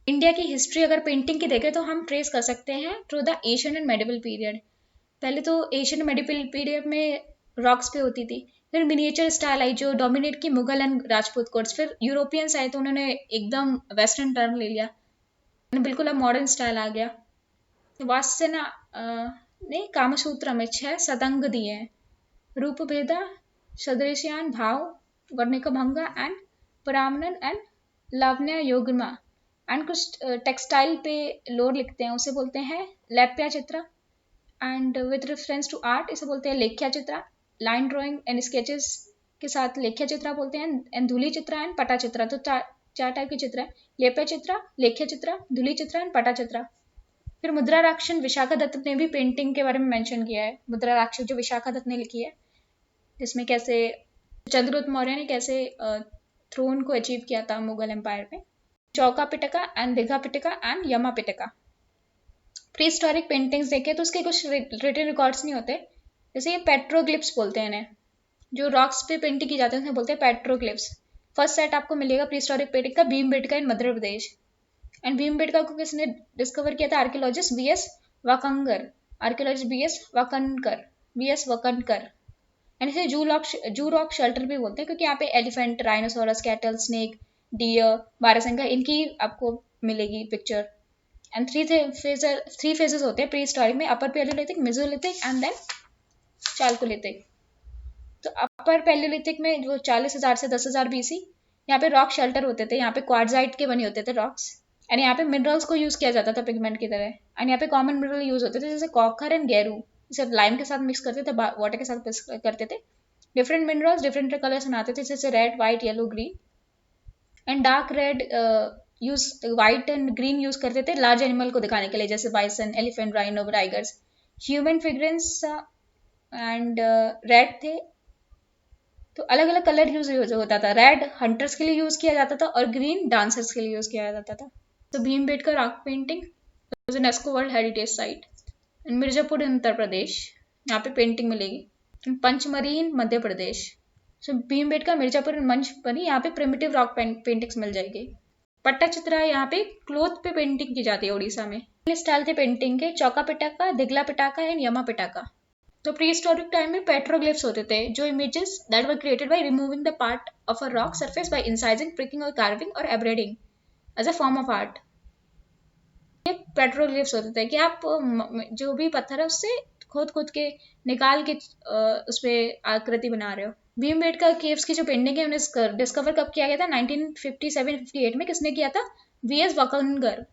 India की history अगर painting की देखें तो हम ट्रेस कर सकते हैं through the Asian and medieval period. पहले तो एशियन मेडिवल पीरियड में रॉक्स पे होती थी, फिर मिनिएचर स्टाइल आई जो डोमिनेट की मुगल एंड राजपूत कोर्ट्स, फिर यूरोपियंस आए तो उन्होंने एकदम वेस्टर्न टर्न ले लिया, बिल्कुल अब मॉडर्न स्टाइल आ गया। वास्य ना ने कामसूत्र में 6 सतंग दिए हैं, रूप भेदा, सदृश्यान भाव, वर्णिक भंगा एंड परामनन एंड लावण्य योगमा। एंड कुछ टेक्सटाइल पे लोर लिखते हैं, उसे बोलते हैं लैप्या चित्रा। And with reference to art इसे बोलते हैं लेख्या चित्रा। लाइन ड्राइंग एंड स्केचेस के साथ लेख्या चित्रा बोलते हैं, एंड धूली चित्रा एंड पटा चित्रा। तो चार टाइप की चित्र है, लेप्या चित्रा, लेख्या चित्रा, धूली चित्रा एंड पटा चित्रा। फिर मुद्रा राक्षस विशाखा दत्त ने भी पेंटिंग के बारे में मेंशन किया है। मुद्रा राक्षस जो विशाखा दत्त ने लिखी है, जिसमें कैसे चंद्रगुप्त मौर्य ने कैसे थ्रोन को अचीव किया था मुगल एम्पायर में। चौका पिटका एंड दिघा पिटका एंड यमा पिटका। प्री हिस्टोरिक पेंटिंग्स देखें तो उसके कुछ रिटन रिकॉर्ड्स नहीं होते, जैसे ये पेट्रोग्लिप्स बोलते हैं इन्हें, जो रॉक्स पे पेंटिंग की जाती है उन्हें बोलते हैं पेट्रोग्लिप्स। फर्स्ट सेट आपको मिलेगा प्री हिस्टोरिक पेंटिंग का भीमबेटका इन मध्य प्रदेश। एंड भीमबेटका को किसने डिस्कवर किया था? Archaeologist VS Wakankar. Archaeologist VS Wakankar. And इसे जू रॉक शेल्टर भी बोलते हैं, क्योंकि यहाँ पे elephant, rhinoceros, cattle, snake, deer, बारहसिंगा, इनकी आपको मिलेगी पिक्चर। एंड थ्री फेजेस होते हैं प्री हिस्टोरिक में, upper palaeolithic, mesolithic and then chalcolithic. तो अपर पैलियोलिथिक में जो 40,000 से 10,000 बीसी, यहाँ पे रॉक शेल्टर होते थे, यहाँ पे क्वार्टजाइट के बने होते थे रॉक्स। एंड यहाँ पे मिनरल्स को यूज किया जाता था पिगमेंट की तरह। एंड यहाँ पे कॉमन मिनरल यूज होते थे, जैसे कॉकर एंड गैरू, इसे लाइम के साथ मिक्स करते थे, वाटर के साथ मिक्स करते थे। डिफरेंट मिनरल्स डिफरेंट कलर्स बनाते थे, जैसे red, white, yellow, green. And dark red use white and green use करते थे लार्ज एनिमल को दिखाने के लिए, जैसे bison, elephant, rhino, tigers. Human figures and red थे। तो अलग अलग कलर यूज होता था। रेड हंटर्स के लिए यूज किया जाता था और ग्रीन डांसर्स के लिए यूज किया जाता था। तो Bhimbetka rock painting UNESCO world heritage site in Mirzapur in Uttar Pradesh, यहाँ पे पेंटिंग मिलेगी। पंचमरी इन मध्य प्रदेश। सो भीमबेटका मिर्जापुर मंचपरी, यहाँ पे प्रिमिटिव रॉक पेंटिंग्स मिल जाएगी। पट्टाचित्रा यहाँ पे क्लोथ पे पेंटिंग की जाती है उड़ीसा में। स्टाइल थे पेंटिंग के चौका पिटाका, दिगला पिटाका एंड यमा पिटाका। तो प्री हिस्टोरिक टाइम में पेट्रोग्लिफ्स होते थे, जो images that were created by removing the part of a rock surface by incising, pricking और कार्विंग और abrading as a form of art. ये पेट्रोग्लिफ्स होते थे कि आप जो भी पत्थर है उससे खोद के निकाल के उस पर आकृति बना रहे हो। भीमबेटका केव्स की जो पेंटिंग है उन्हें डिस्कवर कब किया गया था? 1957-58 में। किसने किया था? वीएस वकनकर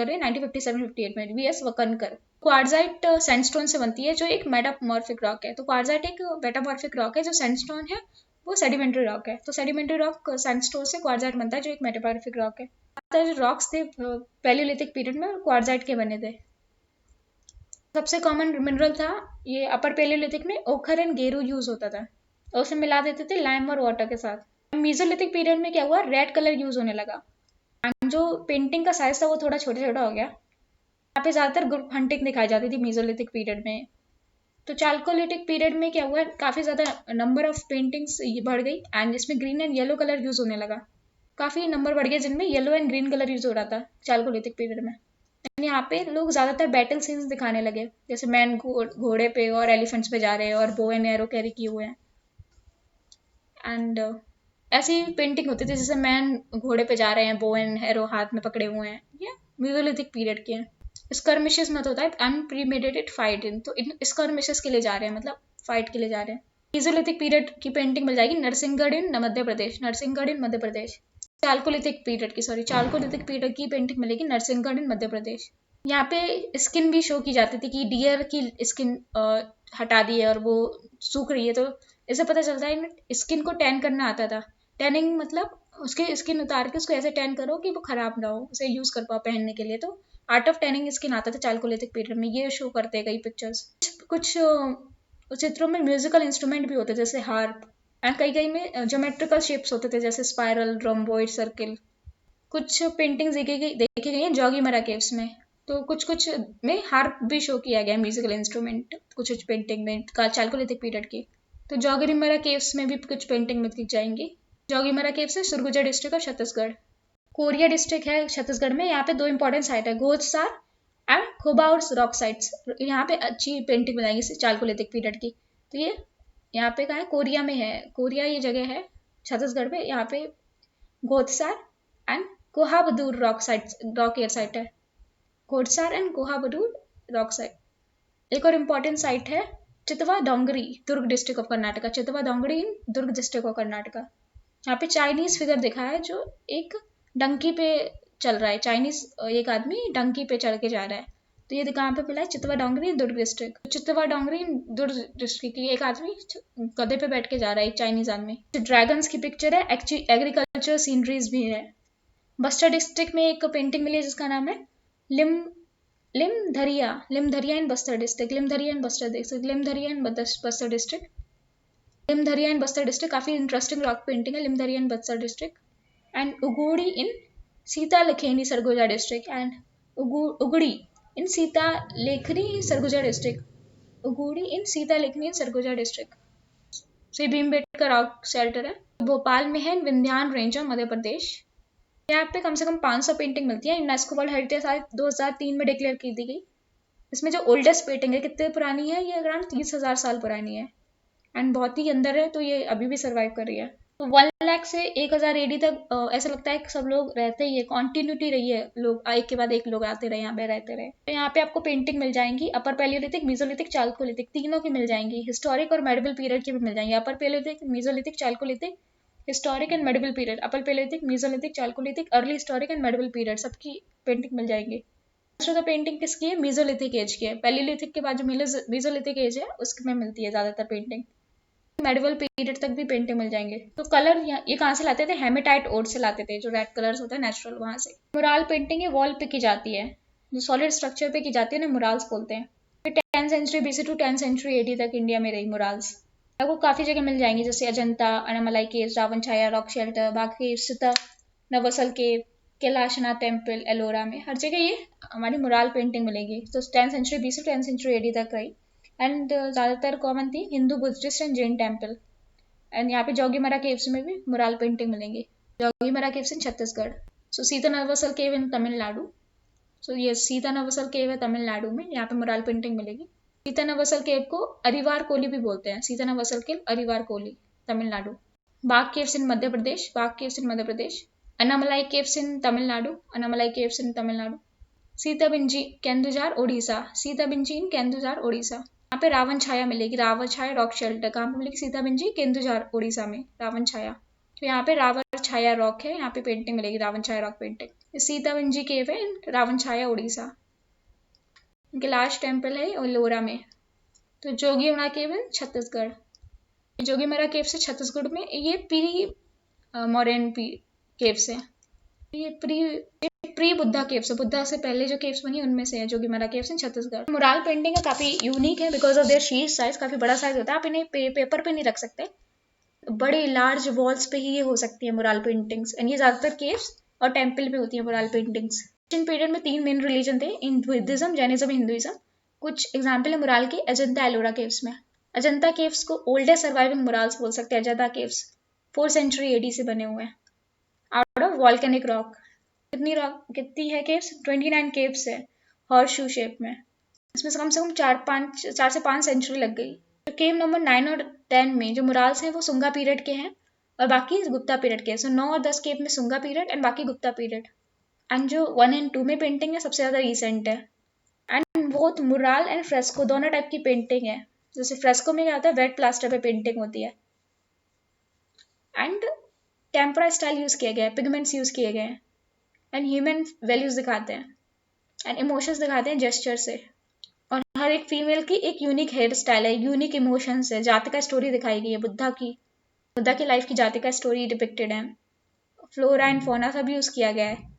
ने 1957-58 में, वीएस वकनकर। क्वार्टजाइट सैंडस्टोन से बनती है, जो एक मेटामॉर्फिक रॉक है। तो क्वार्टजाइट एक मेटामॉर्फिक रॉक है, जो सैंडस्टोन है वो सेडिमेंट्री रॉक है। तो सेडिमेंट्री रॉक सैंडस्टोन से क्वार्टजाइट बनता है, जो एक मेटामॉर्फिक रॉक है। जो रॉक्स थे पैलियोलिथिक पीरियड में क्वार्टजाइट के बने थे। सबसे कॉमन मिनरल था ये अपर पैलियोलिथिक में, ओखर एंड गेरू यूज होता था, और उसे मिला देते थे लाइम और वाटर के साथ। मेसोलिथिक पीरियड में क्या हुआ? रेड कलर यूज होने लगा, जो पेंटिंग का साइज था वो थोड़ा छोटा छोटा हो गया। यहाँ पे ज्यादातर ग्रुप हंटिंग दिखाई जाती थी मेसोलिथिक पीरियड में। तो चालकोलिथिक पीरियड में क्या हुआ? काफी ज्यादा नंबर ऑफ पेंटिंग्स बढ़ गई, एंड जिसमें green and yellow colour use होने लगा। काफी नंबर बढ़ गया जिनमें yellow and green colour use हो रहा था चालकोलिथिक पीरियड में। यहाँ पे लोग ज्यादातर बैटल सीन्स दिखाने लगे, जैसे मैन घोड़े पे और एलिफेंट्स पे जा रहे हैं और बो एंड एरो कैरी किए हुए हैं। एंड ऐसी पेंटिंग होती थी जैसे मैन घोड़े पे जा रहे हैं, बो एंड एरो हाथ में पकड़े हुए हैं। ये मेसोलिथिक पीरियड के हैं। स्कर्मिशेस मत होता है अनप्रीमेडिटेटेड फाइटिंग, तो इन स्कर्मिशेस के लिए जा रहे हैं, मतलब फाइट के लिए जा रहे हैं। मेसोलिथिक पीरियड की पेंटिंग मिल जाएगी नरसिंहगढ़ इन मध्य प्रदेश। चालकोलिथिक पीरियड की पेंटिंग मिलेगी नरसिंहगढ़ इन मध्य प्रदेश। यहाँ पे स्किन भी शो की जाती थी कि डियर की स्किन हटा दी है और वो सूख रही है, तो इससे पता चलता है स्किन को टैन करना आता था। टैनिंग मतलब उसके स्किन उतार के उसको ऐसे टैन करो कि वो खराब ना हो, उसे यूज कर पाओ पहनने के लिए। तो आर्ट ऑफ टैनिंग स्किन आता था चालकोलिथिक पीरियड में, ये शो करते हैं कई पिक्चर्स। कुछ चित्रों में म्यूजिकल इंस्ट्रूमेंट भी होते थे, जैसे हार्प। एंड कई में ज्योमेट्रिकल शेप्स होते थे, जैसे स्पाइरल, रोम्बोइड, सर्किल। कुछ पेंटिंग्स देखी गई हैं जोगीमरा केव्स में। तो कुछ में हार्प भी शो किया गया है, म्यूजिकल इंस्ट्रूमेंट कुछ पेंटिंग में चालकोलिथिक पीरियड की। तो जोगीमरा केव्स में भी कुछ पेंटिंग में दिख जाएंगी। जोगीमरा केव्स है Surguja district of Chhattisgarh. Korea district है छत्तीसगढ़ में। यहाँ पे 2 इंपॉर्टेंट साइट है, गोदसार एंड खोबाउर्स रॉक साइट्स। यहाँ पे अच्छी पेंटिंग बनाएंगे चालकोलिथिक पीरियड की। तो ये यहाँ पे कहाँ है, कोरिया में है। कोरिया ये जगह है छत्तीसगढ़ में। यहाँ पे Godsar and Kohabdur rock air site है। Godsar and Kohabdur rock site. एक और इम्पॉर्टेंट साइट है Chitwa Dongri, Durg district of Karnataka. Chitwa Dongri in Durg district of Karnataka. यहाँ पे चाइनीज फिगर दिखा है जो एक डंकी पे चल रहा है। चाइनीज एक आदमी डंकी पे चढ़ के जा रहा है। तो ये कहाँ पे मिला है, चितवा डोंगरी दुर्ग डिस्ट्रिक्ट। चितवा डोंगरी दुर्ग डिस्ट्रिक्ट की एक आदमी गधे पे बैठ के जा रहा है, एक चाइनीज आदमी। ड्रैगन्स की पिक्चर है, एग्रीकल्चर सीनरीज भी है। बस्तर डिस्ट्रिक्ट में एक पेंटिंग मिली है जिसका नाम है Limdhariya in Bastar district. Limdhariya in Bastar district काफी इंटरेस्टिंग रॉक पेंटिंग है, Limdhariya in Bastar district. And Ugudi in Sita Lakheni Surguja district and Ugudi in Sita Lekhni Surguja district. Ugudi in Sita Lekhni Surguja district. Shri Bhimbetka rock shelter है, भोपाल में है, विंध्यान रेंज ऑफ मध्य प्रदेश। यहाँ पे कम से कम 500 पेंटिंग मिलती है। यूनेस्को वर्ल्ड हेरिटेज साइट 2003 में डिक्लेयर की दी गई। इसमें जो ओल्डेस्ट पेंटिंग है कितने पुरानी है, ये अराउंड 30,000 साल पुरानी है एंड बहुत ही अंदर है, तो ये अभी भी सर्वाइव कर रही है। तो 1 लाख से 1000 एडी तक ऐसा लगता है कि सब लोग रहते ही है, कॉन्टिन्यूटी रही है, लोग एक के बाद एक लोग आते रहे, यहाँ पे रहते रहे। तो यहाँ पे आपको पेंटिंग मिल जाएंगी अपर पैलियोलिथिक, मेसोलिथिक, चालकोलिथिक, तीनों की मिल जाएंगी। हिस्टोरिक और मेडिवल पीरियड की भी मिल जाएंगी। अपर palaeolithic, Mesolithic, Chalcolithic, historic and medieval period, upper palaeolithic, Mesolithic, Chalcolithic, early historic and medieval period, सबकी पेंटिंग मिल जाएंगी। तो पेंटिंग किसकी है, मेसोलिथिक एज की है। पैलियोलिथिक के बाद जो मेसोलिथिक एज है उसमें मिलती है ज्यादातर पेंटिंग। मेडिवल पीरियड तक भी पेंटिंग मिल जाएंगे। तो कलर ये कहाँ से लाते थे, हेमेटाइट ओड से लाते थे, जो रेड कलर्स होता है नेचुरल, वहां से। मुराल पेंटिंग है, वॉल पे की जाती है, जो सॉलिड स्ट्रक्चर पे की जाती है ना, मुराल्स बोलते हैं। 10th century BC to 10th century AD तक इंडिया में रही मुराल्स। आपको काफी जगह मिल जाएंगी, जैसे Ajanta, Anamalai caves, Ravan Chhaya rock shelter, बाकी Sittanavasal cave, Kailashnath temple, Ellora में, हर जगह ये हमारी मुराल पेंटिंग मिलेगी। तो 10th century BC to 10th century AD तक रही एंड ज़्यादातर कॉमन थी Hindu, Buddhist and Jain temple. And यहाँ पे जोगीमरा केव्स में भी मुराल पेंटिंग मिलेंगी। Jogimara caves in Chhattisgarh. So Sittanavasal cave in Tamil Nadu. So ये सीता नवसल केव है तमिलनाडु में, यहाँ पे मुराल पेंटिंग मिलेगी। सीता नवसल केव को अरिवार कोली भी बोलते हैं। Sittanavasal cave Arivar Koil, Tamil Nadu. Bagh caves in Madhya Pradesh. Anamalai caves in Tamil Nadu. Sitabinji Keonjhar Odisha. यहाँ पे रावण छाया मिलेगी, रावण छाया रॉक शेल्टर। कहाँ पे मिलेगी, सीताबिंजी केंदुजार ओडिशा में, रावण छाया। तो यहाँ पे रावण छाया रॉक है, यहाँ पे पेंटिंग मिलेगी, रावण छाया रॉक पेंटिंग। सीताबिंजी केव है रावण छाया ओडिशा। इनके लास्ट टेम्पल है एलोरा में। तो जोगीमरा केव है छत्तीसगढ़। जोगीमरा केव से छत्तीसगढ़ में ये प्री मॉडर्न केव्स है। ये प्री बुद्धा केव्स है, बुद्धा से पहले जो केव्स बनी उनमें से है Jogimara caves in Chhattisgarh. Mural painting है काफी यूनिक है because of their sheet size, काफी बड़ा साइज होता है। आप इन्हें पेपर पे नहीं रख सकते, बड़े लार्ज वॉल्स पे ही ये हो सकती है मुराल पेंटिंग्स। एंड ये ज्यादातर केव्स और टेम्पल पे होती है मुराल पेंटिंग्स। एंशिएंट पीरियड में 3 मेन रिलीजन थे, इन बुद्धिज्म, जैनिज्म, हिंदुइज्म। कुछ एग्जाम्पल है मुराल के अजंता एलोरा केव्स में। अजंता केव्स को ओल्डेस्ट सर्वाइविंग मुराल्स बोल सकते हैं। Ajanta caves 4th century AD से बने हुए हैं आउट ऑफ वॉल्केनिक रॉक। कितनी है केव्स, 29 केव्स है हॉर्स-शू शेप में। इसमें से कम 4 से 5 सेंचुरी लग गई। तो केव नंबर 9 और 10 में जो मुराल्स हैं वो सुंगा पीरियड के हैं और बाकी गुप्ता पीरियड के। सो 9 और 10 केव में सुंगा पीरियड एंड बाकी गुप्ता पीरियड। एंड जो 1 and 2 में पेंटिंग है सबसे ज्यादा रिसेंट है। And both mural and fresco दोनों टाइप की पेंटिंग है। जैसे फ्रेस्को में क्या होता है, वेट प्लास्टर पे पेंटिंग होती है एंड टेम्परा स्टाइल यूज किया गया है, पिगमेंट्स यूज किए गए हैं एंड ह्यूमन वैल्यूज दिखाते हैं एंड इमोशंस दिखाते हैं जेस्चर से। और हर एक फीमेल की एक यूनिक हेयर स्टाइल है, यूनिक इमोशंस है, जाति का स्टोरी दिखाई गई है। बुद्धा की लाइफ की जाति का स्टोरी डिपिक्टेड है। फ्लोरा एंड फौना सब यूज किया गया है।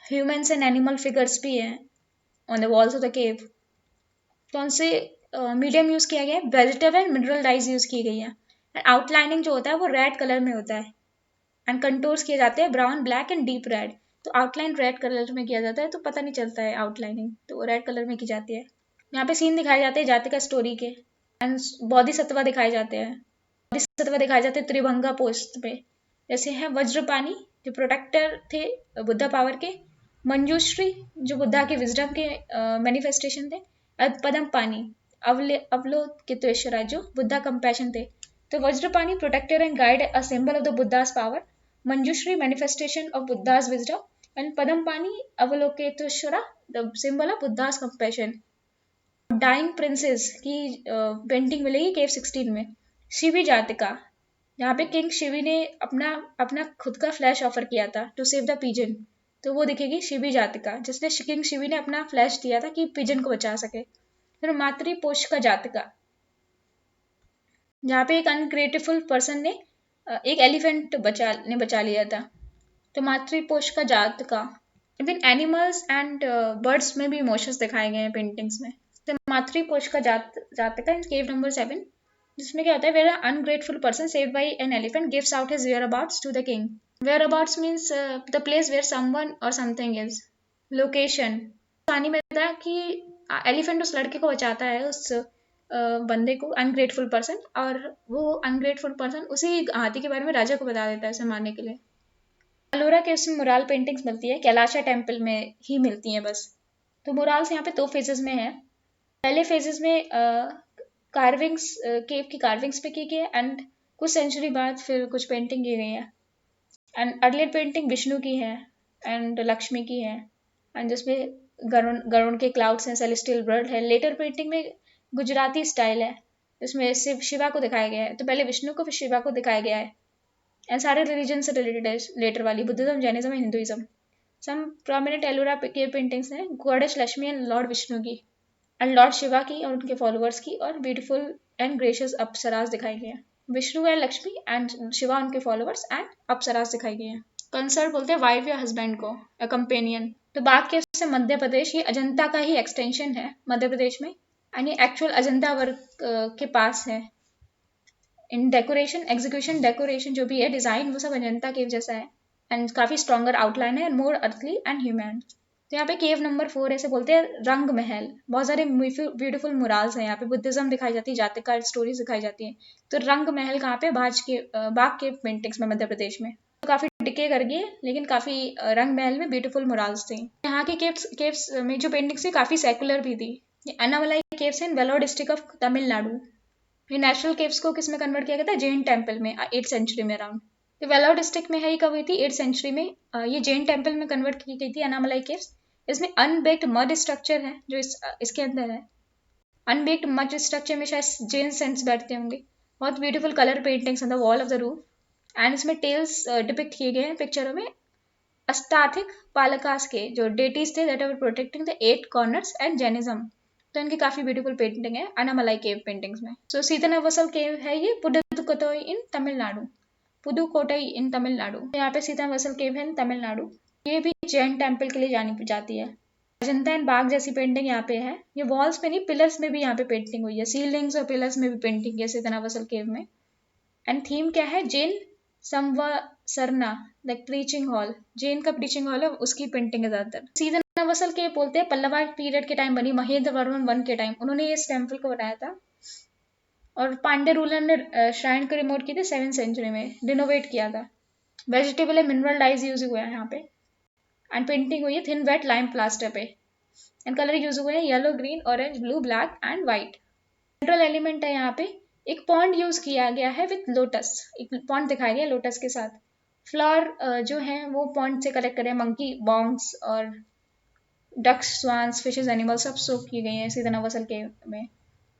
ह्यूमन्स एंड एनिमल फिगर्स भी हैं on the walls of the cave. कौन से मीडियम यूज किया गया है, vegetable and mineral dies use की गई है। एंड आउटलाइनिंग जो होता है वो रेड कलर में होता है एंड कंटूर्स किए जाते हैं brown, black and deep red. तो आउटलाइन रेड कलर में किया जाता है तो पता नहीं चलता है आउटलाइनिंग, तो रेड कलर में की जाती है। यहाँ पे सीन दिखाए जाते हैं जाति का स्टोरी के एंड बोधिसत्व दिखाए जाते हैं। बोधिसत्व दिखाए जाते हैं त्रिभंगा पोस्ट पे जैसे है वज्रपानी जो प्रोटेक्टर थे बुद्धा पावर के, मंजूश्री जो बुद्धा के विजडम के मैनिफेस्टेशन थे, पदम पानी अवलोकितेश्वरा जो बुद्धा कंपैशन थे। तो Vajrapani protector and guide a symbol of the Buddha's power, Manjushri manifestation of Buddha's wisdom and Padmapani Avalokiteshvara the symbol of Buddha's compassion. Dying princess की पेंटिंग मिलेगी केव 16 में। शिवी जातिका, यहाँ पे किंग शिवी ने अपना अपना खुद का फ्लैश ऑफर किया था टू सेव द पिजन, तो वो दिखेगी शिवी जातिका, जिसने किंग शिवी ने अपना फ्लैश दिया था कि पिजन को बचा सके। फिर मातृपोष का जातिका, जहाँ पे एक अनग्रेटफुल पर्सन ने एक एलिफेंट बचा लिया था, तो मातृपोष का जातिका। इवन एनिमल्स एंड बर्ड्स में भी इमोशंस दिखाए गए हैं पेंटिंग्स में। तो मातृपोष का जातिका इन केव नंबर 7, जिसमें क्या होता है, where ungrateful person saved by an elephant gives out his whereabouts to the king. Whereabouts means the place where someone और समथिंग इज। लोकेशन, कहानी में था कि एलिफेंट उस लड़के को बचाता है, उस बंदे को, अनग्रेटफुल पर्सन, और वो अनग्रेटफुल पर्सन उसी हाथी के बारे में राजा को बता देता है उसे मारने के लिए। अलोरा के उसमें मुराल पेंटिंग्स मिलती है, कैलाशा टेम्पल में ही मिलती है बस। तो मुराल्स यहाँ पे 2 फेजेस में है। पहले फेजेस में कार्विंग्स, केव की कार्विंग्स पे की गई है, एंड कुछ सेंचुरी बाद फिर कुछ पेंटिंग की गई है। एंड अर्लियर पेंटिंग विष्णु की है एंड लक्ष्मी की है, एंड जिसमें गरुण के क्लाउड्स हैं, सेलेस्टियल वर्ल्ड है। लेटर पेंटिंग में गुजराती स्टाइल है, जिसमें शिवा को दिखाया गया है, तो पहले विष्णु को फिर शिवा को दिखाया गया है। एंड सारे रिलीजन से रिलेटेड है लेटर वाली, Buddhism, Jainism and Hinduism. Some prominent Ellora के पेंटिंग्स हैं goddess Lakshmi and lord Vishnu की, एंड लॉर्ड शिवा की और उनके फॉलोअर्स की, और ब्यूटीफुल एंड ग्रेशियस अप्सरास दिखाई गई है। विष्णु एंड लक्ष्मी एंड शिवा उनके फॉलोअर्स एंड अप्सरास दिखाई गई है। कंसर्ट बोलते हैं वाइफ या हस्बैंड को, अ कंपेनियन। तो बाग के से मध्य प्रदेश, ये अजंता का ही एक्सटेंशन है मध्य प्रदेश में, एंड ये एक्चुअल अजंता वर्क के पास है। इन डेकोरेशन, एग्जीक्यूशन, डेकोरेशन जो भी है, डिजाइन, वो सब अजंता केव जैसा है, एंड काफी स्ट्रॉन्गर आउटलाइन है, मोर अर्थली एंड ह्यूमन। तो यहाँ पे केव नंबर 4 ऐसे बोलते हैं रंग महल। बहुत सारे ब्यूटीफुल मुराल्स हैं यहाँ पे, बुद्धिज्म दिखाई जाती है, जातिका स्टोरीज दिखाई जाती है। तो रंग महल कहाँ पे, बाग के पेंटिंग्स में मध्य प्रदेश में। तो काफी डिके कर गए, लेकिन काफी रंग महल में ब्यूटीफुल मुराल्स थे। यहाँ के केव्स में जो पेंटिंग्स थी काफी सेकुलर भी थी। ये अन्नामलाई केव्स हैं, वेलोर डिस्ट्रिक्ट ऑफ तमिलनाडु। ये नेचुरल केव्स को किसमें कन्वर्ट किया गया था, जैन टेम्पल में 8th सेंचुरी में अराउंड। तो वेलोर डिस्ट्रिक्ट में है, ये कब हुई थी, 8th सेंचुरी में। ये जैन टेम्पल में कन्वर्ट की गई थी अन्नामलाई केव्स। इसमें अनबेक्ड मड स्ट्रक्चर है जो इसके अंदर है। अनबेक्ड मड स्ट्रक्चर में शायद जैन सेंट्स बैठते होंगे। बहुत beautiful colour paintings on the wall of the roof, and इसमें टेल्स डिपिक्ट किए गए हैं पिक्चरों में अस्ताथिक पालकास के, जो डेटीज थे that are protecting the 8 corners and Jainism. तो इनकी काफी ब्यूटीफुल पेंटिंग है अन्नामलाई केव पेंटिंग्स में। सो सीतनावसल केव है ये पुडुकोट्टई इन तमिलनाडु, पुदुकोट्टई इन तमिलनाडु। यहाँ पे सीतनावसल केव है तमिलनाडु। ये भी जैन टेम्पल के लिए जानी जाती है। अजंता एंड बाग जैसी पेंटिंग यहाँ पे है। ये वॉल्स पे नहीं, पिलर्स में भी यहाँ पे पेंटिंग हुई है, सीलिंग्स और पिलर्स में भी पेंटिंग है सीतनावसल केव में। एंड थीम क्या है, Jain Samavasarana, like preaching hall, Jain का प्रीचिंग हॉल है, उसकी पेंटिंग है ज्यादातर। सीतनावसल के बोलते हैं पल्लवा पीरियड के टाइम बनी, महेंद्र वर्मन 1 के टाइम उन्होंने इस टेम्पल को बनाया था, और पांडे रूलर ने श्राइन को रिमोट की थी 7th सेंचुरी में, रिनोवेट किया था। Vegetable and mineral dies use हुआ है यहाँ पे, एंड पेंटिंग हुई है थिन वेट लाइम प्लास्टर पे, एंड कलर यूज हुए हैं yellow, green, orange, blue, black and white. Central element है यहाँ पे, एक पॉन्ड यूज किया गया है विथ लोटस, एक पॉन्ड दिखाया गया लोटस के साथ। फ्लावर जो है वो पॉन्ड से कलेक्ट करे, मंकी बॉन्ग्स और डक्स, स्वान्स, फिशेज, एनिमल्स सब शो किए गए हैं सीतनावसल के में।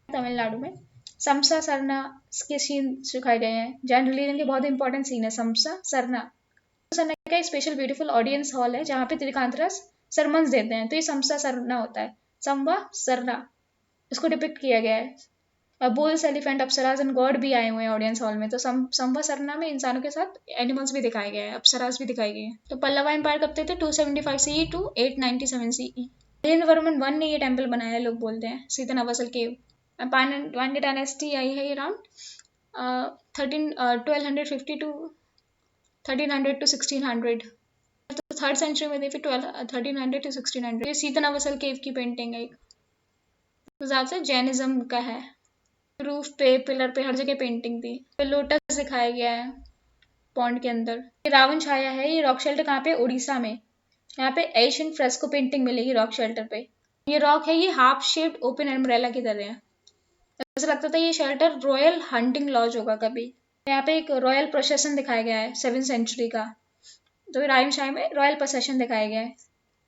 तमिलनाडु में समसा सरना के सीन दिखाए गए हैं। जैन रिलीजन के बहुत इंपॉर्टेंट सीन है समसा सरना। सरना का स्पेशल ब्यूटीफुल ऑडियंस हॉल है जहाँ पे त्रिकांतरस सरमन्स देते हैं, तो ये समसा सरना होता है, संवा सरना, इसको डिपिक्ट किया गया है। Bulls, elephant, apsaras and God भी आए हुए हैं ऑडियंस हॉल में। तो संवा सरना में इंसानों के साथ एनिमल्स भी दिखाए गए हैं, अप्सरास भी दिखाई गई है। तो पल्लवा एम्पायर कब तक थे, 275 CE to 897 CE। Mahendra Varman 1 ने ये टेम्पल बनाया है, लोग बोलते हैं, सीतनावसल केव। पांड्या डायनेस्टी आई है अराउंड 1250 टू 1300 टू 1600। तो 3rd सेंचुरी में थी, फिर 1300 टू 1600। ये सीतनावसल केव की पेंटिंग है। तो ज़्यादातर जैनिज्म का है। रूफ पे, पिलर पे, हर जगह पेंटिंग थी। लोटस दिखाया गया है, पॉन्ड के अंदर। ये रावण छाया है, ये रॉक शेल्टर कहाँ पे, उड़ीसा में। यहाँ पे एशियन फ्रेस्को पेंटिंग मिलेगी रॉक शेल्टर पे। ये रॉक है, ये हाफ शेप्ड ओपन अम्ब्रेला की तरह है। ऐसा लगता था ये शेल्टर रॉयल हंटिंग लॉज होगा कभी। यहाँ पे एक रॉयल प्रोसेशन दिखाया गया है 7th सेंचुरी का, तो रावण छाया में रॉयल प्रोसेशन दिखाया गया है।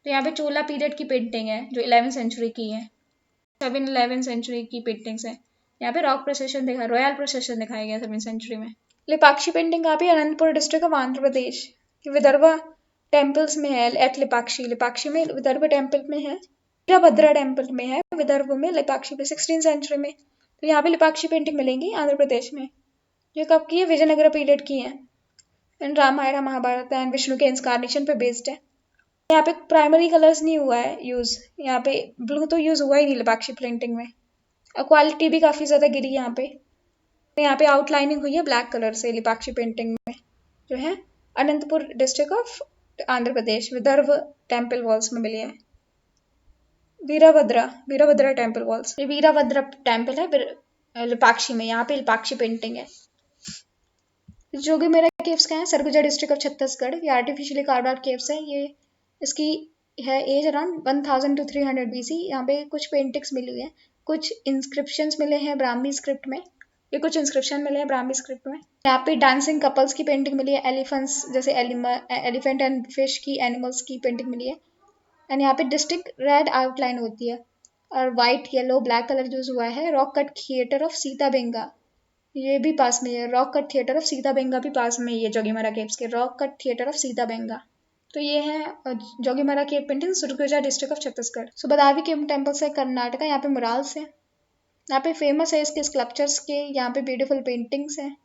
तो यहाँ पे चोला पीरियड की पेंटिंग है जो 11th सेंचुरी की है, 7-11 सेंचुरी की पेंटिंग्स है। यहाँ पे रॉक प्रोसेशन दिखा, रॉयल प्रोसेशन दिखाया गया 7th सेंचुरी में। लिपाक्षी पेंटिंग कहाँ पे, Anantapur district of Andhra Pradesh, Vidarbha temples में है। एट लिपाक्षी, लिपाक्षी में विदर्भ टेम्पल में है। वीरभद्रा टेम्पल में है विदर्भ में, लिपाक्षी पे 16th सेंचुरी में। तो यहाँ पे लिपाक्षी पेंटिंग मिलेंगी आंध्र प्रदेश में। ये कब की है, विजयनगर पीरियड की है। एंड रामायण महाभारत एंड विष्णु के इंस्कारनेशन पे बेस्ड है। यहाँ पे प्राइमरी कलर्स नहीं हुआ है यूज, यहाँ पे ब्लू तो यूज हुआ ही नहीं लिपाक्षी पेंटिंग में। और क्वालिटी भी काफी ज्यादा गिरी यहाँ पे। यहाँ पे आउटलाइनिंग हुई है ब्लैक कलर से लिपाक्षी पेंटिंग में, जो है Anantapur district of Andhra Pradesh, Vidarbha temple walls में मिली है। वीरभद्रा टेम्पल वॉल्स, ये वीरभद्रा टेम्पल है लिपाक्षी में। यहाँ पे लिपाक्षी पेंटिंग है। जोगीमेरा केव्स का है, सरगुजा डिस्ट्रिक्ट ऑफ छत्तीसगढ़। ये आर्टिफिशियली कार्व्ड आउट केव्स है। ये इसकी है एज अराउंड 1000 to 300 BC। यहाँ पे कुछ पेंटिंग्स मिली हुई है, कुछ इंस्क्रिप्शंस मिले हैं ब्राह्मी स्क्रिप्ट में। ये कुछ इंस्क्रिप्शन मिले हैं ब्राह्मी स्क्रिप्ट में। यहाँ पे डांसिंग कपल्स की पेंटिंग मिली है, एलिफेंट्स जैसे एलिफेंट एंड फिश की, एनिमल्स की पेंटिंग मिली है। एंड यहाँ पे डिस्टिंक्ट रेड आउटलाइन होती है और white yellow black colour use हुआ है। Rock cut theatre of Sitabenga, ये भी पास में है। Rock cut theatre of Sitabenga भी पास में ही है जोगीमरा केव्स के, rock cut theatre of Sitabenga. तो ये है Jogimara cave painting, Surguja district of Chhattisgarh. So Badami cave temples है कर्नाटका, यहाँ पे मुराल्स है। यहाँ पे फेमस है इसके स्कल्पचर्स के, यहाँ पे ब्यूटीफुल पेंटिंग्स हैं।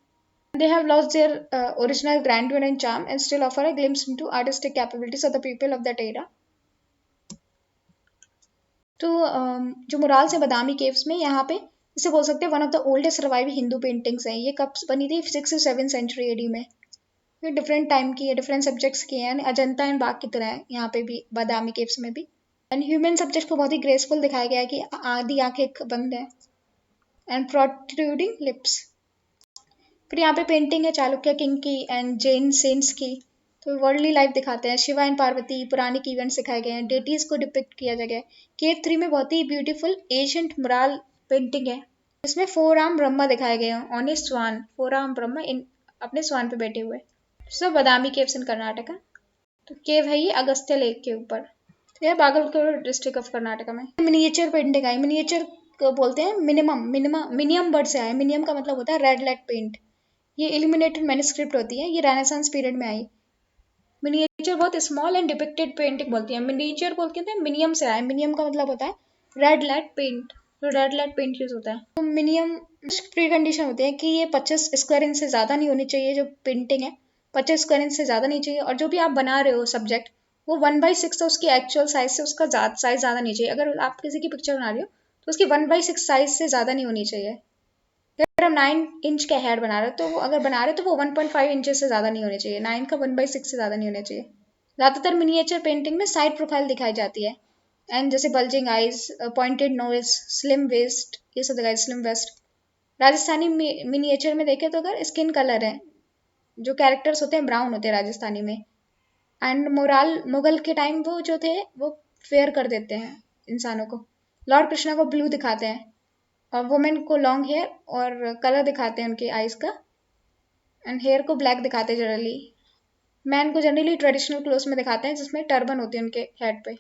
They have lost their original grandeur and charm and still offer a glimpse into artistic capabilities of the people of that era. तो जो मुराल्स है बदामी केव्स में, यहाँ पे इसे बोल सकते हैं one of the oldest surviving Hindu paintings है। ये कब बनी थी, 6 to 7 सेंचुरी एडी में। ये डिफरेंट टाइम की है, डिफरेंट सब्जेक्ट्स की है, अजंता एंड बाग की तरह है यहाँ पे भी, बादामी केव्स में भी। एंड ह्यूमन सब्जेक्ट को बहुत ही ग्रेसफुल दिखाया गया है कि आधी आंखें बंद है एंड प्रोट्रूडिंग लिप्स। फिर यहाँ पे पेंटिंग है चालुक्य किंग की एंड जैन सेंट्स की। तो वर्ल्डली लाइफ दिखाते हैं, शिवा एंड पार्वती, पुरानिक इवेंट्स दिखाए गए हैं, डेटीज को डिपिक्ट किया गया है। केव 3 में बहुत ही ब्यूटीफुल एशियंट मुराल पेंटिंग है, इसमें 4 आर्म ब्रह्मा दिखाए गए हैं on a swan, 4 arm Brahma in अपने स्वान पे बैठे हुए। सब बदामी केव्स इन कर्नाटका। तो केव है ये अगस्त्य लेक के ऊपर, तो यह बागलकोट डिस्ट्रिक्ट ऑफ कर्नाटका में। मिनिएचर पेंटिंग आई, मिनिएचर को बोलते हैं मिनिमम वर्ड से आया। मिनिमम का मतलब होता है रेड लाइट पेंट। ये इल्यूमिनेटेड मैन्युस्क्रिप्ट होती है, ये रेनेसांस पीरियड में आई। मिनिएचर बहुत स्मॉल एंड डिपिक्टेड पेंटिंग बोलती है। मिनिएचर बोलते हैं मिनियम से आया, मिनियम का मतलब होता है रेड लाइट पेंट, तो रेड लाइट पेंट यूज होता है। तो मिनियम प्री कंडीशन होती है कि ये 25 स्क्वायर इंच से ज़्यादा नहीं होनी चाहिए, जो पेंटिंग है 25 स्क्वायर इंच से ज़्यादा नहीं चाहिए। और जो भी आप बना रहे हो सब्जेक्ट, वो 1/6 है उसकी एक्चुअल साइज से, उसका साइज ज़्यादा नहीं चाहिए। अगर आप किसी की पिक्चर बना रहे हो तो उसकी 1/6 साइज से ज़्यादा नहीं होनी चाहिए। अगर हम 9 इंच का हेड बना रहे हो तो वो अगर बना रहे हो तो वो 1.5 इंचेस से ज़्यादा नहीं होने चाहिए, 9 का 1/6 से ज़्यादा नहीं होना चाहिए। ज़्यादातर मिनिएचर पेंटिंग में साइड प्रोफाइल दिखाई जाती है, एंड जैसे bulging eyes, pointed nose, slim waist, ये सब दिखाई, स्लिम वेस्ट। राजस्थानी मिनिएचर में देखें तो अगर स्किन कलर है, जो कैरेक्टर्स होते हैं ब्राउन होते हैं राजस्थानी में। एंड मुगल के टाइम वो जो थे वो फेयर कर देते हैं इंसानों को। लॉर्ड कृष्णा को ब्लू दिखाते हैं और वुमेन को लॉन्ग हेयर और कलर दिखाते हैं उनके आइज का, एंड हेयर को ब्लैक दिखाते हैं जनरली। मैन को जनरली ट्रेडिशनल क्लोथ्स में दिखाते हैं जिसमें टर्बन होती है उनके हेड पे।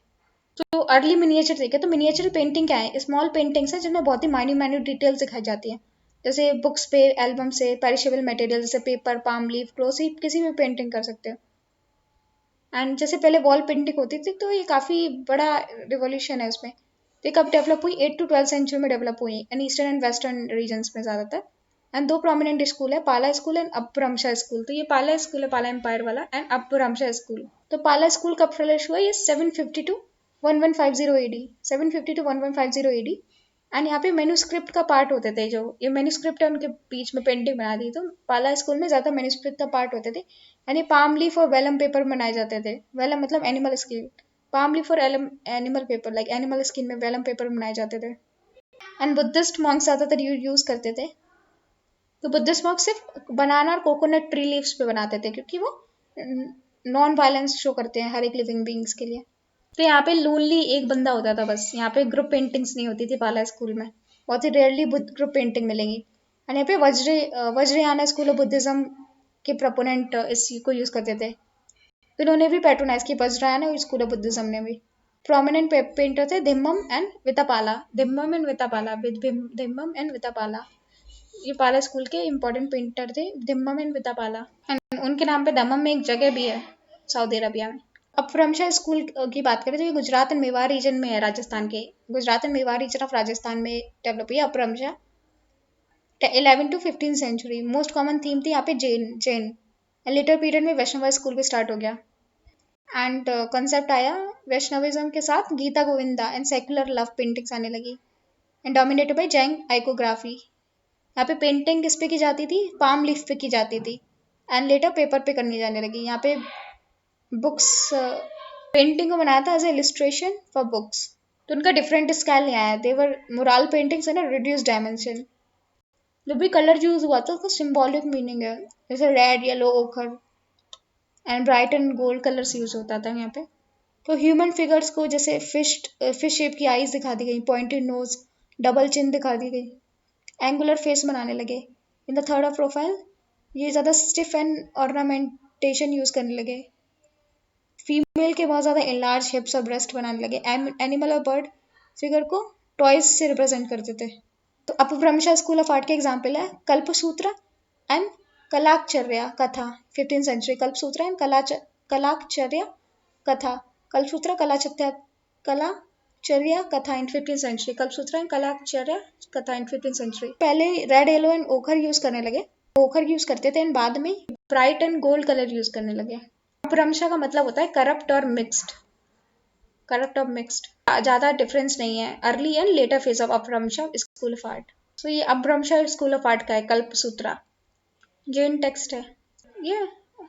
तो अर्ली मिनिएचर देखें तो मिनिएचर पेंटिंग क्या है, स्मॉल पेंटिंग्स हैं जिनमें बहुत ही माइन्यूट डिटेल्स दिखाई जाती है, जैसे बुक्स पे, एल्बम से, पेरिशेबल मटेरियल जैसे पेपर, पाम लीफ, क्लोथ, किसी भी पेंटिंग कर सकते हो। एंड जैसे पहले वॉल पेंटिंग होती थी, तो ये काफ़ी बड़ा रिवोल्यूशन है उसमें। तो ये कब डेवलप हुई, 8 to 12 सेंचुरी में डेवलप हुई and eastern and western regions में ज़्यादातर। एंड 2 प्रोमिनेंट स्कूल है, पाला स्कूल एंड अपभ्रंश स्कूल। तो ये पाला स्कूल है, पाला एम्पायर वाला, एंड अपभ्रंश स्कूल। तो पाला स्कूल कब फ्लरिश हुआ, ये 750 to 1150 AD, 750 to 1150 AD। And यहाँ पे मेन्यूस्क्रिप्ट का पार्ट होते थे, जो ये मेन्यूस्क्रिप्ट है उनके बीच में पेंटिंग बना दी। तो पाला स्कूल में ज़्यादा मेन्यूस्क्रिप्ट का पार्ट होते थे, यानी पाम लीफ और वेलम पेपर बनाए जाते थे। वेलम मतलब एनिमल स्किन, पाम लीफ और animal paper, like animal skin में वेलम पेपर बनाए जाते थे। एंड बुद्धिस्ट मॉन्क्स ज़्यादातर यूज करते थे। तो बुद्धिस्ट मॉन्क सिर्फ बनाना और कोकोनट ट्री लीव्स पे बनाते थे, क्योंकि वो नॉन वायलेंस शो करते हैं हर एक लिविंग बींग्स के लिए। तो यहाँ पे लोनली एक बंदा होता था बस, यहाँ पे ग्रुप पेंटिंग्स नहीं होती थी पाला स्कूल में, बहुत ही रेयरली ग्रुप पेंटिंग मिलेंगी। और यहाँ पे वज्रयाना स्कूल ऑफ बुद्धिज्म के प्रोपोनेंट इस को यूज करते थे, इन्होंने भी पैट्रोनाइज की वज्रयाना स्कूल ऑफ बुद्धिज्म ने भी। प्रोमिनेंट पेंटर थे धिम्मम एंड वितापाला, धिम्मम एंड वितापाला, धिम्मम एंड वितापाला, ये पाला स्कूल के इंपॉर्टेंट पेंटर थे, धिम्मम एंड वितापाला। एंड उनके नाम पे दमम में एक जगह भी है सऊदी अरबिया में। अपभ्रंश स्कूल की बात करें तो ये गुजरात एंड मेवाड़ रीजन में है, राजस्थान के Gujarat and Mewar region of Rajasthan में डेवलप हुई Apabhramsha. 11 to 15 century most common theme थी यहाँ पे जैन। लेटर पीरियड में वैष्णव स्कूल भी स्टार्ट हो गया, एंड कंसेप्ट आया वैष्णविज्म के साथ Gita Govinda and secular love paintings आने लगी, and dominated by Jain iconography. यहाँ पे पेंटिंग किस पे की जाती थी, पाम लीफ पे की जाती थी, एंड लेटर पेपर पे करनी जाने लगी। यहाँ पे बुक्स पेंटिंग को बनाया था as a illustration for books, तो उनका डिफरेंट स्टाइल नहीं आया, देवर मुराल पेंटिंग्स है ना रिड्यूस डायमेंशन। जो भी कलर यूज हुआ था उसका सिंबॉलिक मीनिंग है, जैसे रेड येलो ओखर and bright and gold colours use होता था यहाँ पे। तो ह्यूमन फिगर्स को जैसे फिश शेप की आईज दिखा दी गई, पॉइंटेड नोज, डबल चिन दिखा दी गई, एंगुलर फेस बनाने लगे। In the third of profile ये ज़्यादा स्टिफ एंड ऑर्नामेंटेशन यूज करने लगे। फीमेल के बहुत ज़्यादा इनलार्ज हिप्स और ब्रेस्ट बनाने लगे। एनिमल और बर्ड फिगर को टॉयज से रिप्रेजेंट करते थे। तो अपभ्रंश स्कूल ऑफ आर्ट के एग्जाम्पल है कल्पसूत्र एंड कलाकचर्या कथा, 15th सेंचुरी। कल्पसूत्र एंड कलाकचर्या कथा, कल्पसूत्र कलाचर्या कथा इन 15th सेंचुरी, कल्पसूत्र एंड कलाचर्या कथा इन 15th सेंचुरी। पहले रेड येलो एंड ओखर यूज करने लगे, ओखर यूज करते थे, एंड बाद में bright and gold colour use करने लगे। अपभ्रंश का मतलब होता है करप्ट और मिक्स्ड, करप्ट और मिक्स्ड, ज्यादा डिफरेंस नहीं है। Early and later phase of अपभ्रंश स्कूल ऑफ आर्ट। तो ये अपभ्रंश स्कूल ऑफ आर्ट का है कल्पसूत्रा, जैन टेक्स्ट है, ये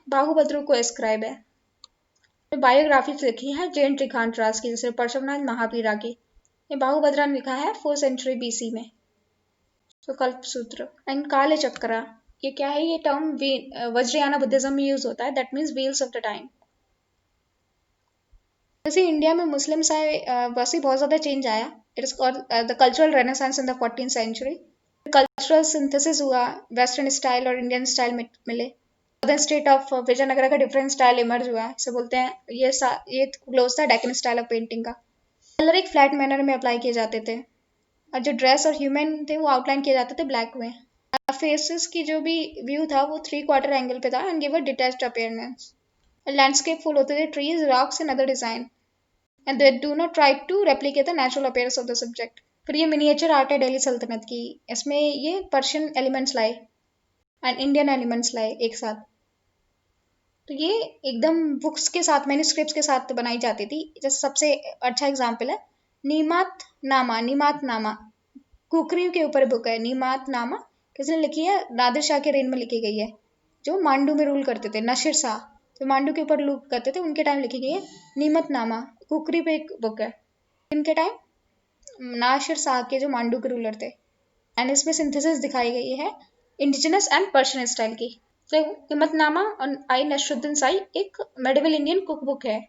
बाहुभद्र को एस्क्राइब है। बायोग्राफीज लिखी है जैन त्रिखांतरास की, जैसे पार्श्वनाथ महावीरा की, ये बाहुभद्रा ने लिखा है 4th सेंचुरी BC में। तो कल्पसूत्र एंड काले चक्रा, ये क्या है, ये टर्म वज्रयाना बुद्धिज्म में यूज होता है, that means wheels of the time. जैसे इंडिया में मुस्लिम्स आए वैसे बहुत ज़्यादा चेंज आया। It is called the cultural renaissance in the 14th century. Cultural synthesis हुआ, वेस्टर्न स्टाइल और इंडियन स्टाइल मिले। नॉर्दर्न स्टेट ऑफ विजयनगरा का डिफरेंट स्टाइल इमर्ज हुआ, इसे बोलते हैं, ये क्लोज था डेक्कन स्टाइल ऑफ पेंटिंग का। कलर एक फ्लैट मैनर में अप्लाई किए जाते थे, और जो ड्रेस और ह्यूमन थे वो आउटलाइन किए जाते थे ब्लैक में। फेसेस की जो भी व्यू था वो 3/4 एंगल पे था and give a detached appearance. Landscape full होते थे, trees, rocks and other design, and they do not try to replicate the natural appearance of the subject. फिर ये मिनिएचर आर्ट है दिल्ली सल्तनत की, इसमें ये पर्शियन एलिमेंट्स लाए एंड इंडियन एलिमेंट्स लाए एक साथ। तो ये एकदम बुक्स के साथ, मैन्युस्क्रिप्ट्स के साथ बनाई जाती थी। जैसे सबसे अच्छा एग्जाम्पल है नीमात नामा, नीमात नामा कुकरी के ऊपर बुक है। नीमात नामा किसने लिखी है, नादिर शाह के रेन में लिखी गई है, जो मांडू में रूल करते थे, नशीर शाह जो मांडू के ऊपर रूल करते थे उनके टाइम लिखी गई है। नीमत नामा कुकरी पे एक बुक है, इनके टाइम नासिर शाह के जो मांडू के रूलर थे, एंड इसमें सिंथेसिस दिखाई गई है इंडिजिनस एंड पर्शियन स्टाइल की। तो हिम्मतनामा और आई नसरुद्दीन शाही एक मेडिवल इंडियन कुक बुक है,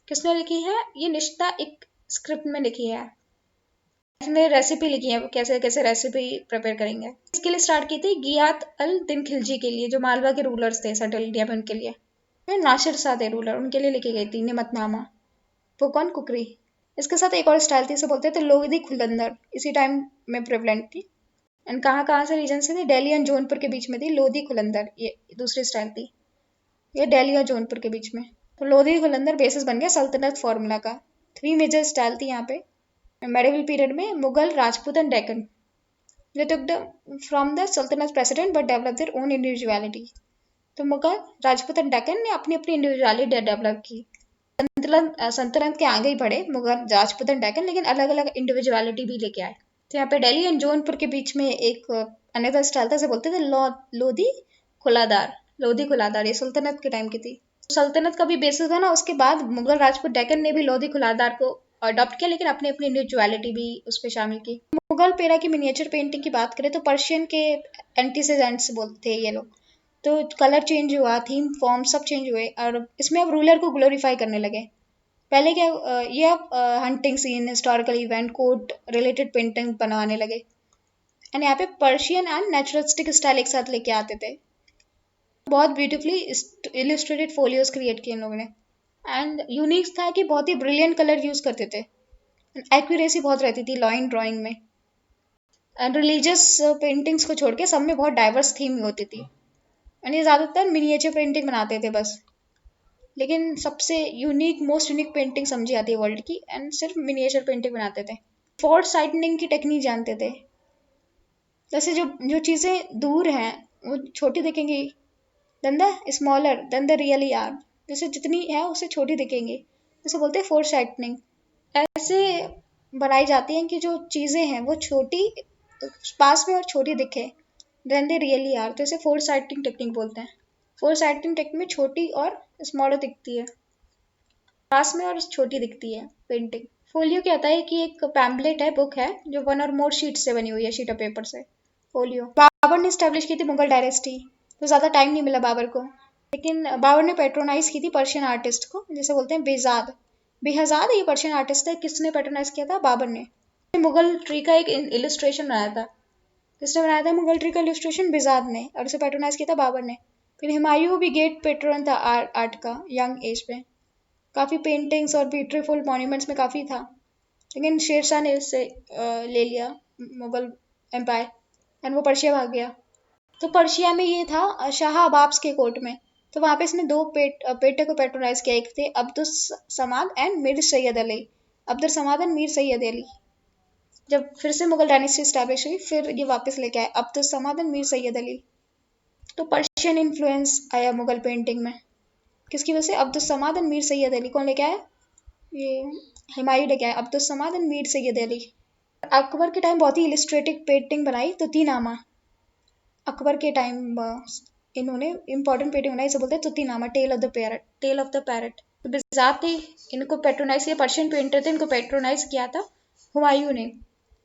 किसने लिखी है, ये निश्ता एक स्क्रिप्ट में लिखी है, इसमें रेसिपी लिखी है, कैसे कैसे रेसिपी प्रिपेयर करेंगे। इसके लिए स्टार्ट की थी गियात अल दिन खिलजी के लिए, जो मालवा के रूलर्स थे सेटल इंडिया में, उनके लिए। फिर नासिर शाह थे रूलर, उनके लिए लिखी गई थी निमतनामा, बुक ऑन कुकरी। इसके साथ एक और स्टाइल थी, इसे बोलते थे लोधी खुलंदर, इसी टाइम में प्रेवलेंट थी। एंड कहाँ से रीजन से थी, दिल्ली एंड जौनपुर के बीच में थी लोधी खुलंदर, ये दूसरी स्टाइल थी, ये दिल्ली और जौनपुर के बीच में। तो लोधी खुलंदर बेसिस बन गया सल्तनत फॉर्मूला का। 3 मेजर स्टाइल थी यहाँ पे मेडिवल पीरियड में, Mughal, Rajput and Deccan. They took from the Sultanate precedent but developed their own individuality. तो मुगल, राजपूत एंड डेक्कन ने अपनी अपनी इंडिविजुअलिटी डेवलप की। सल्तनत के आगे ही बढ़े मुगल, राजपूत एंड डेक्कन, लेकिन अलग अलग इंडिविजुअलिटी भी लेके आए। तो यहाँ पे दिल्ली एंड जौनपुर के बीच में एक अनदर स्टाइल था, से बोलते थे लोधी खुलादार। लोधी खुलादार ये सल्तनत के टाइम की थी। सल्तनत का भी बेसिस बना, उसके बाद मुगल, राजपूत, डेक्कन ने भी लोधी खुलादार को अडॉप्ट किया, लेकिन अपनी अपनी इंडिविजुअलिटी भी उस पर शामिल की। मुगल पेरा की मिनिएचर पेंटिंग की बात करें तो पर्शियन के एंटीसेडेंट्स बोलते हैं ये लोग। तो कलर चेंज हुआ, थीम फॉर्म सब चेंज हुए, और इसमें अब रूलर को ग्लोरीफाई करने लगे। पहले क्या ये अब hunting scene, historical event, court related painting बनवाने लगे। एंड यहाँ पे पर्शियन एंड नेचुरलिस्टिक स्टाइल एक साथ लेके आते थे। बहुत ब्यूटीफुली इलिस्ट्रेटेड फोलियोज क्रिएट किए इन लोगों ने। एंड यूनिक था कि बहुत ही ब्रिलियंट कलर यूज करते थे, एक्यूरेसी बहुत रहती थी लाइन ड्राइंग में। एंड रिलीजियस पेंटिंग्स को छोड़ के सब में बहुत डाइवर्स थीम होती थी। एंड ये ज़्यादातर मिनिएचर पेंटिंग बनाते थे बस, लेकिन सबसे यूनिक, मोस्ट यूनिक पेंटिंग समझी जाती है वर्ल्ड की, एंड सिर्फ मिनिएचर पेंटिंग बनाते थे। फोर्ट साइटनिंग की टेक्निक जानते थे, जैसे जो जो चीज़ें दूर हैं वो छोटी दिखेंगी, then the smaller than the really are, जैसे जितनी है उससे छोटी दिखेंगी, जैसे बोलते हैं फोर्ट साइटनिंग। ऐसे बनाई जाती हैं कि जो चीज़ें हैं वो छोटी पास में और छोटी दिखे, देन दे रियली आर, तो इसे फोर्ट साइटनिंग टेक्निक बोलते हैं। फोर्ट साइटनिंग टेक्निक में छोटी और स्मॉलर दिखती है, पास में और छोटी दिखती है पेंटिंग। फोलियो क्या होता है कि एक पैम्पलेट है, बुक है, जो 1 और मोर शीट से बनी हुई है, शीट ऑफ पेपर से। फोलियो बाबर ने स्टैब्लिश की थी मुगल डायनेस्टी, तो ज़्यादा टाइम नहीं मिला बाबर को, लेकिन बाबर ने पेट्रोनाइज की थी पर्शियन आर्टिस्ट को, जिसे बोलते हैं बेजाद। बेहजाद ये पर्शियन आर्टिस्ट है। किसने पेट्रोनाइज किया था? बाबर ने। मुगल ट्री का एक इलिस्ट्रेशन बनाया था। किसने बनाया था मुगल ट्री का इलिस्ट्रेशन? बेजाद ने, और उसे पेट्रोनाइज किया था बाबर ने। फिर हुमायूं भी गेट पेट्रोन था आर्ट का यंग एज पे, काफ़ी पेंटिंग्स और ब्यूटीफुल मॉन्यूमेंट्स में काफ़ी था, लेकिन शेरशाह ने उससे ले लिया मुगल एम्पायर, एंड वो पर्शिया भाग गया। तो पर्शिया में ये था शाह अबाब्स के कोर्ट में, तो वहाँ पे इसने दो पेटे को पेट्रोनाइज किया, एक थे अब्दुल समाद एंड मीर सैयद अली। अब्दुल समाद एंड मीर सैयद अली। जब फिर से मुगल डायनेस्टी स्टैब्लिश हुई, फिर ये वापस लेके आए अब्दुल समाद एंड मीर सैयद अली। तो पर्शियन इन्फ्लुएंस आया मुगल पेंटिंग में, किसकी वजह से? अब्दुल समाद एंड मीर सैयद अली। कौन लेके आया? ये हुमायूं लेके आया, अब्दुल समाद एंड मीर सैयद अली। अकबर के टाइम बहुत ही इलिस्ट्रेटिव पेंटिंग बनाई, तुतीनामा। अकबर के टाइम इन्होंने इंपॉर्टेंट पेंटिंग बनाई, इसे बोलते हैं Tutinama, tale of the parrot, tale of the parrot. तो बिजात ही इनको पेट्रोनाइज किया, पर्शियन पेंटर थे, इनको पेट्रोनाइज किया था हुमायूं ने।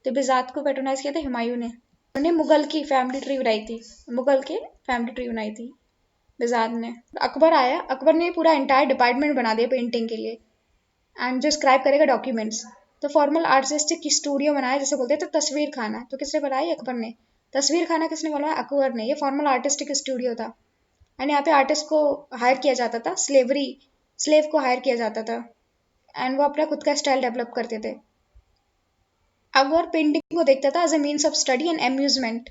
तो बिजात को पेट्रोनाइज किया था हुमायूं ने। उन्होंने मुगल की फैमिली ट्री बनाई थी, मुगल के फैमिली ट्री बनाई थी बिजात ने। अकबर आया, अकबर ने पूरा एंटायर डिपार्टमेंट बना दिया पेंटिंग के लिए, एंड जो स्क्राइब करेगा डॉक्यूमेंट्स। तो फॉर्मल आर्टिस्टिक स्टूडियो बनाया, जैसे बोलते हैं। तो तस्वीर खाना तो किसने बनाई? अकबर ने। तस्वीर खाना किसने बनवाया? अकबर ने। ये फॉर्मल आर्टिस्टिक स्टूडियो था, एंड यहाँ पे आर्टिस्ट को हायर किया जाता था, स्लेव को हायर किया जाता था, एंड वो अपना खुद का स्टाइल डेवलप करते थे। अकबर पेंटिंग को देखता था as a means of study and amusement,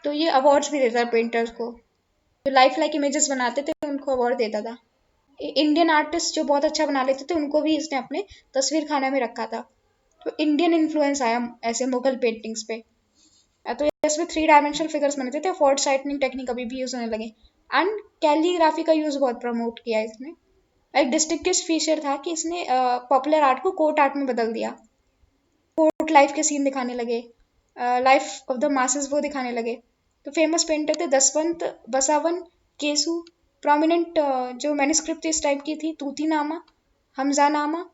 तो ये अवार्ड्स भी देता था पेंटर्स को। जो लाइफ लाइक इमेजेस बनाते थे उनको अवार्ड देता था। इंडियन आर्टिस्ट जो बहुत अच्छा बना लेते थे उनको भी इसने अपने तस्वीर खाना में रखा था। तो इंडियन इन्फ्लुएंस आया ऐसे मुगल पेंटिंग्स पे। तो इसमें 3 डायमेंशनल फिगर्स बनते थे, फोर्ट साइटनिंग टेक्निक अभी भी यूज होने लगे, एंड कैलीग्राफी का यूज बहुत प्रमोट किया इसने। एक डिस्टिंक्टिव फीचर था कि इसने पॉपुलर आर्ट को कोर्ट आर्ट में बदल दिया। कोर्ट लाइफ के सीन दिखाने लगे, लाइफ ऑफ द मासेस वो दिखाने लगे। तो फेमस पेंटर थे दसवंत, बसावन, केसु। प्रोमिनेंट जो मैन्युस्क्रिप्ट इस टाइप की थी, तूतीनामा, हमजानामा,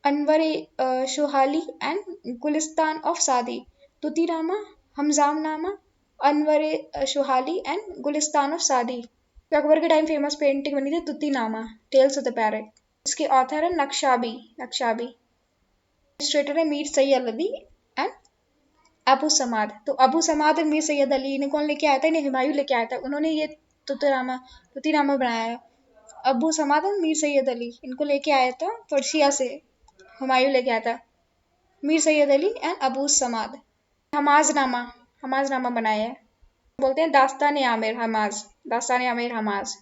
अनवर शोहाली एंड गुलिस्तान ऑफ सादी। तूतीनामा, हमजामनामा, अनवर शोहाली एंड गुलिस्तान ऑफ सादी। तो अकबर के टाइम फेमस पेंटिंग बनी थी तुतीनामा, टेल्स ऑफ द पैरट। इसके ऑथर है नक्शाबी। इलस्ट्रेटर है मीर सैयद अली एंड अबू समाद। तो अबू समाद और मीर सैयद अली, इन्हें कौन लेके आया था? इन्हें हुमायूं लेके आया था। उन्होंने ये तुतीनामा बनाया है। अबू समाद और मीर सैयद अली इनको लेके आया था पर्शिया से, हुमायूं लेके आया था। मीर सैयद अली एंड अबू समाद। हमाजनामा बनाया है, बोलते हैं दास्तान आमिर हमाज, दास्तान आमिर हमाज।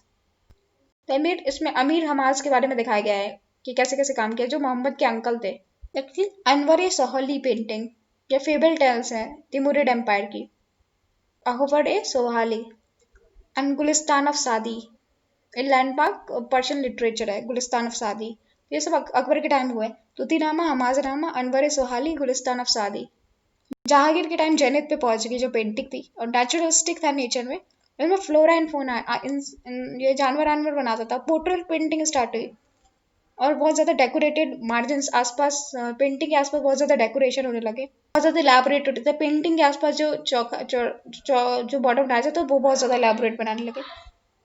तो इसमें अमीर हमाज के बारे में दिखाया गया है कि कैसे कैसे काम किया, जो मोहम्मद के अंकल थे। देखिए अनवर सोहली पेंटिंग, ये फेबल टेल्स है तिमुरिड एम्पायर की। अहवर सोहाली एंड गुलिस्तान ऑफ सादी, लैंडमार्क पर्शियन लिटरेचर है गुलिस्तान ऑफ सादी। ये सब अकबर के टाइम हुए। तुतीनामा, हमाजनामा, अनवर सोहाली, गुलिस्तान ऑफ सादी। जहांगीर के टाइम जेनिथ पे पहुंच गई जो पेंटिंग थी, और नेचुरलिस्टिक था नेचर में। फ्लोरा एंड फोना, ये जानवर बनाता था। पोर्ट्रेट पेंटिंग स्टार्ट हुई। और बहुत ज़्यादा डेकोरेटेड मार्जिन्स आसपास, पेंटिंग के आसपास बहुत ज़्यादा डेकोरेशन होने लगे, बहुत ज़्यादा इलेबोरेट होते थे पेंटिंग के आसपास। जो चौका जो बॉटम डाला था वो बहुत ज़्यादा इलेबोरेट बनाने लगे।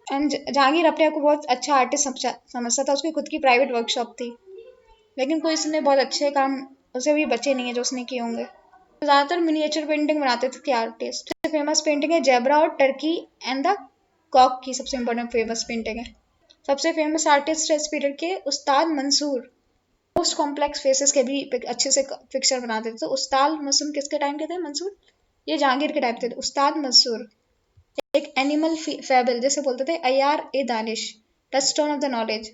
एंड जहांगीर अपने आप को बहुत अच्छा आर्टिस्ट समझता था, उसकी खुद की प्राइवेट वर्कशॉप थी, लेकिन कोई इसने बहुत अच्छे काम उसे भी बचे नहीं है जो उसने किए होंगे। ज़्यादातर मिनिएचर पेंटिंग बनाते थे आर्टिस्ट। फेमस पेंटिंग है जेब्रा और टर्की एंड द कॉक की, सबसे इम्पोर्टेंट फेमस पेंटिंग है। सबसे फेमस आर्टिस्ट है इस पीरियड के उस्ताद मंसूर। मोस्ट कॉम्प्लेक्स फेसेस के भी अच्छे से पिक्चर बनाते थे। तो उस्ताद मंसूर किसके टाइम के थे? मंसूर ये जहांगीर के टाइम थे। उस्ताद मंसूर एक एनिमल फेबल जैसे बोलते थे, Ayar e Danish, touchstone of the knowledge,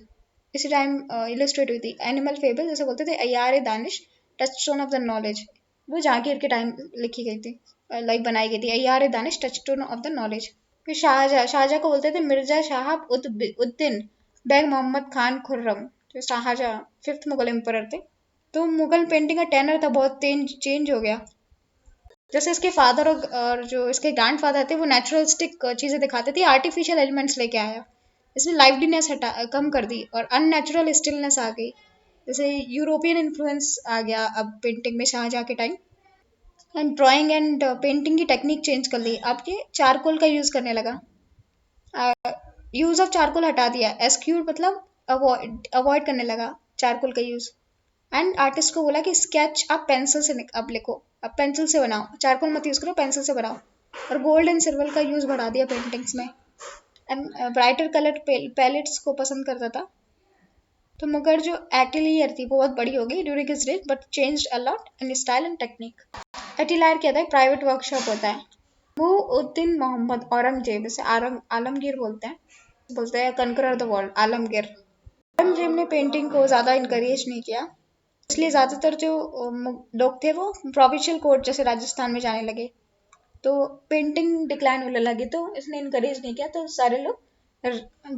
इसी टाइम इलस्ट्रेट हुई थी। एनिमल फेबल जैसे बोलते थे, Ayar e Danish, touchstone of the knowledge, वो जहांगीर के टाइम लिखी गई थी, लाइक बनाई गई थी। Ayar e Danish, touchstone of the knowledge. फिर शाहजहाँ को बोलते थे मिर्जा शाहब उद्दीन बेग मोहम्मद खान खुर्रम, जो शाहजहाँ 5th मुगल एम्परर थे। तो मुगल पेंटिंग का टेनर था बहुत चेंज हो गया। जैसे इसके फादर और जो इसके ग्रैंड फादर थे वो नेचुरलिस्टिक चीज़ें दिखाते थे, आर्टिफिशियल एलिमेंट्स लेके आया। इसने लाइवलीनेस कम कर दी और अननेचुरल स्टिलनेस आ गई। जैसे यूरोपियन इन्फ्लुएंस आ गया अब पेंटिंग में शाहजहाँ के time. And drawing and painting की टेक्निक चेंज कर ली। अब ये चारकोल का यूज़ करने लगा, यूज़ ऑफ चारकोल हटा दिया। एस्क्यूड मतलब अवॉइड करने लगा चारकोल का यूज़। एंड आर्टिस्ट को बोला कि स्केच आप पेंसिल से अब लिखो, अब पेंसिल से बनाओ, चारकोल मत यूज़ करो, पेंसिल से बनाओ। और गोल्ड एंड सिल्वर का यूज़ बढ़ा दिया पेंटिंग्स में। एंड ब्राइटर कलर पैलेट्स को पसंद करता था। तो मगर जो एटिलियर थी वो बहुत बड़ी हो गई during his death, but changed a lot in style and technique. Atelier क्या था? प्राइवेट वर्कशॉप होता है। मुइनुद्दीन मोहम्मद औरंगजेब, इसे आलमगीर बोलते हैं कनकरर द वर्ल्ड, आलमगीर। औरंगजेब ने पेंटिंग को ज़्यादा इनकरेज नहीं किया, इसलिए ज़्यादातर जो लोग थे वो प्रोविंशियल कोर्ट जैसे राजस्थान में जाने लगे। तो पेंटिंग डिक्लाइन होने लगी, तो इसने इनकरेज नहीं किया, तो सारे लोग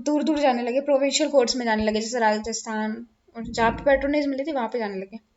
दूर दूर जाने लगे, प्रोविंशियल कोर्ट्स में जाने लगे, जैसे राजस्थान, और जहाँ पे पैट्रोनेज मिली थी वहाँ पे जाने लगे।